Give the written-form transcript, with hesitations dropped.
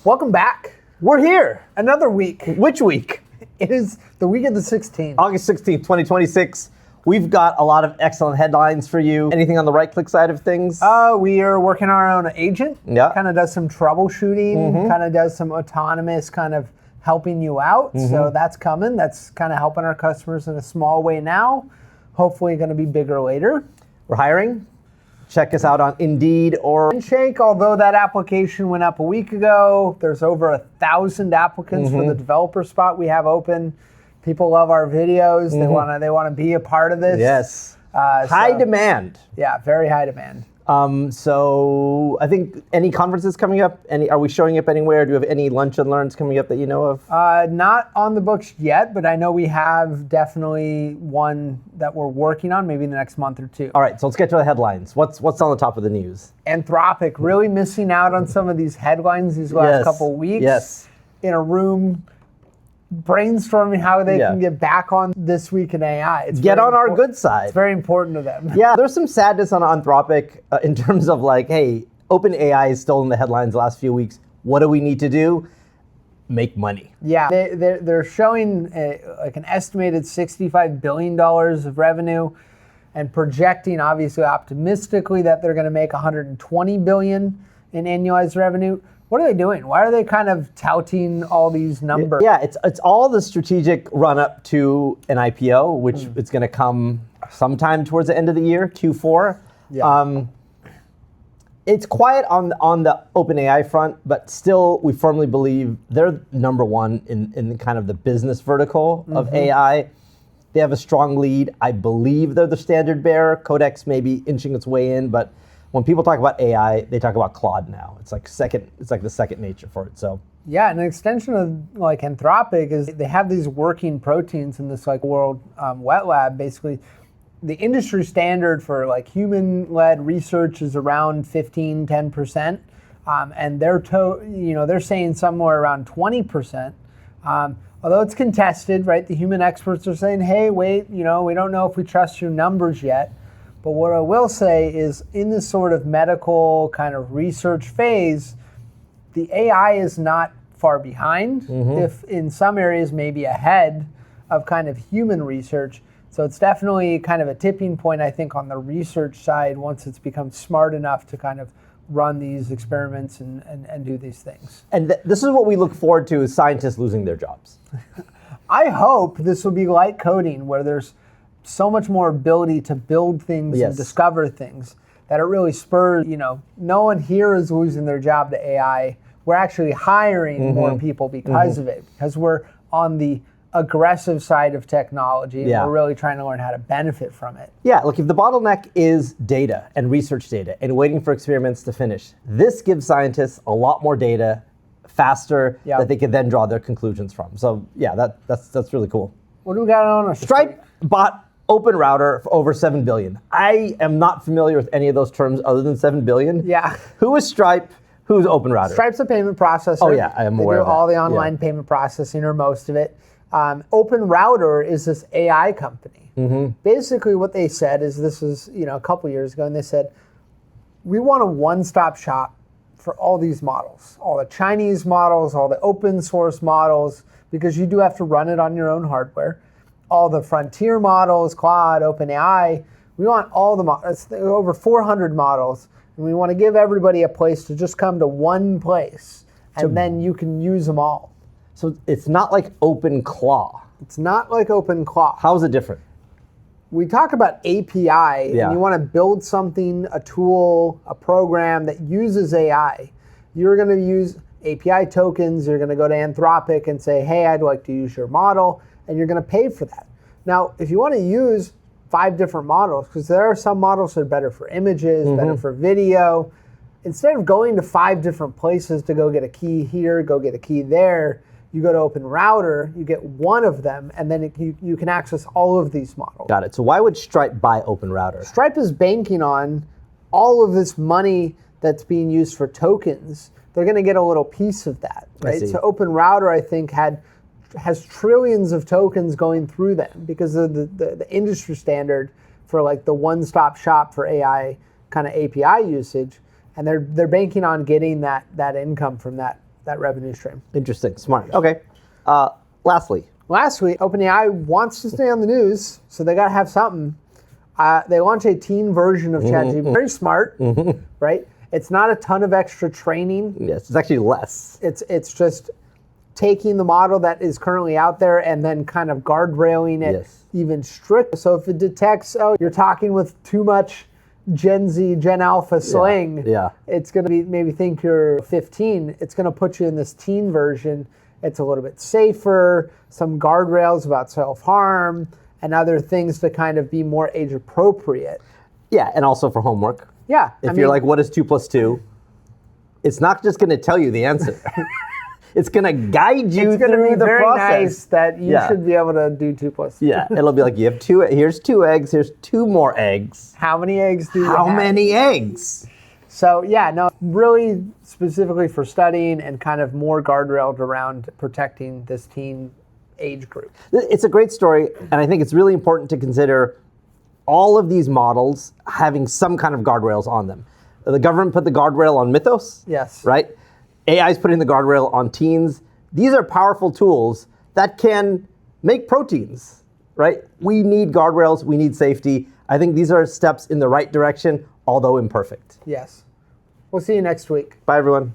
Welcome back. We're here. Another week. Which week? It is the week of the 16th. August 16th, 2026. We've got a lot of excellent headlines for you. Anything on the right-click side of things? We are working on our own agent. Yeah. Kind of does some troubleshooting, kind of does some autonomous kind of helping you out. So that's coming. That's kind of helping our customers in a small way now. Hopefully going to be bigger later. We're hiring. Check us out on Indeed or Handshake, although that application went up a week ago, there's over 1,000 applicants for the developer spot we have open. People love our videos. They want to be a part of this. Yes. High demand. Yeah, very high demand. So I think any conferences coming up? Are we showing up anywhere? Do you have any lunch and learns coming up that you know of? Not on the books yet, but I know we have definitely one that we're working on, maybe in the next month or two. All right, so let's get to the headlines. What's on the top of the news? Anthropic really missing out on some of these headlines these last couple weeks. Yes. In a room brainstorming how they can get back on This Week in AI. Get on our good side. It's very important to them. Yeah, there's some sadness on Anthropic in terms of like, hey, OpenAI is still in the headlines the last few weeks. What do we need to do? Make money. Yeah, they're showing like an estimated $65 billion of revenue and projecting, obviously optimistically, that they're going to make $120 billion in annualized revenue. What are they doing? Why are they kind of touting all these numbers? Yeah, it's all the strategic run up to an IPO, which it's going to come sometime towards the end of the year, Q4. Yeah. It's quiet on the OpenAI front, but still we firmly believe they're number one in kind of the business vertical of AI. They have a strong lead. I believe they're the standard bearer. Codex may be inching its way in, but when people talk about AI, they talk about Claude now. It's like the second nature for it. So yeah, and an extension of like Anthropic is they have these working proteins in this like world wet lab. Basically, the industry standard for like human-led research is around 10%, and they're saying somewhere around 20%. Although it's contested, right? The human experts are saying, hey, wait, we don't know if we trust your numbers yet. But what I will say is in this sort of medical kind of research phase, the AI is not far behind, if in some areas maybe ahead of kind of human research. So it's definitely kind of a tipping point, I think, on the research side once it's become smart enough to kind of run these experiments and do these things. And this is what we look forward to, is scientists losing their jobs. I hope this will be like coding, where there's so much more ability to build things and discover things that it really spurs, no one here is losing their job to AI. We're actually hiring more people because of it, because we're on the aggressive side of technology and we're really trying to learn how to benefit from it. Yeah, look, if the bottleneck is data and research data and waiting for experiments to finish, this gives scientists a lot more data faster that they can then draw their conclusions from. So yeah, that's really cool. What do we got on our Stripe bought OpenRouter for over $7 billion. I am not familiar with any of those terms other than $7 billion. Yeah. Who is Stripe? Who's OpenRouter? Stripe's a payment processor. Oh yeah, I am aware of that. They do all the online payment processing, or most of it. OpenRouter is this AI company. Basically what they said is, this was a couple years ago, and they said, we want a one-stop shop for all these models, all the Chinese models, all the open source models, because you do have to run it on your own hardware. All the frontier models, Claude, OpenAI, we want all the models, over 400 models, and we want to give everybody a place to just come to one place, and then you can use them all. So it's not like OpenClaw. It's not like OpenClaw. How is it different? We talk about API, and you want to build something, a tool, a program that uses AI. You're going to use API tokens. You're going to go to Anthropic and say, hey, I'd like to use your model, and you're going to pay for that. Now, if you want to use 5 different models, because there are some models that are better for images, better for video, instead of going to 5 different places to go get a key here, go get a key there, you go to OpenRouter, you get one of them, and then you can access all of these models. Got it. So why would Stripe buy OpenRouter? Stripe is banking on all of this money that's being used for tokens. They're going to get a little piece of that, right? So OpenRouter, I think, has trillions of tokens going through them because of the industry standard for like the one-stop shop for AI kind of API usage, and they're banking on getting that income from that that revenue stream. Interesting. Smart. Okay. Lastly. Lastly, OpenAI wants to stay on the news, so they got to have something. They launched a teen version of ChatGPT. Very smart, right? It's not a ton of extra training. Yes, it's actually less. It's just taking the model that is currently out there and then kind of guardrailing it even strict. So if it detects, oh, you're talking with too much Gen Z, Gen Alpha slang, it's going to be maybe think you're 15. It's going to put you in this teen version. It's a little bit safer, some guardrails about self-harm, and other things to kind of be more age appropriate. Yeah, and also for homework. Yeah. If you're like, what is 2 + 2? It's not just going to tell you the answer. It's going to guide you through the very process. Nice that you should be able to do 2 + 2. Yeah, it'll be like, you have here's 2 eggs, here's 2 more eggs. How many eggs do you have? How many eggs? So yeah, no, really specifically for studying and kind of more guardrailed around protecting this teen age group. It's a great story, and I think it's really important to consider all of these models having some kind of guardrails on them. The government put the guardrail on Mythos. Yes. Right? AI is putting the guardrail on teens. These are powerful tools that can make proteins, right? We need guardrails, we need safety. I think these are steps in the right direction, although imperfect. Yes. We'll see you next week. Bye, everyone.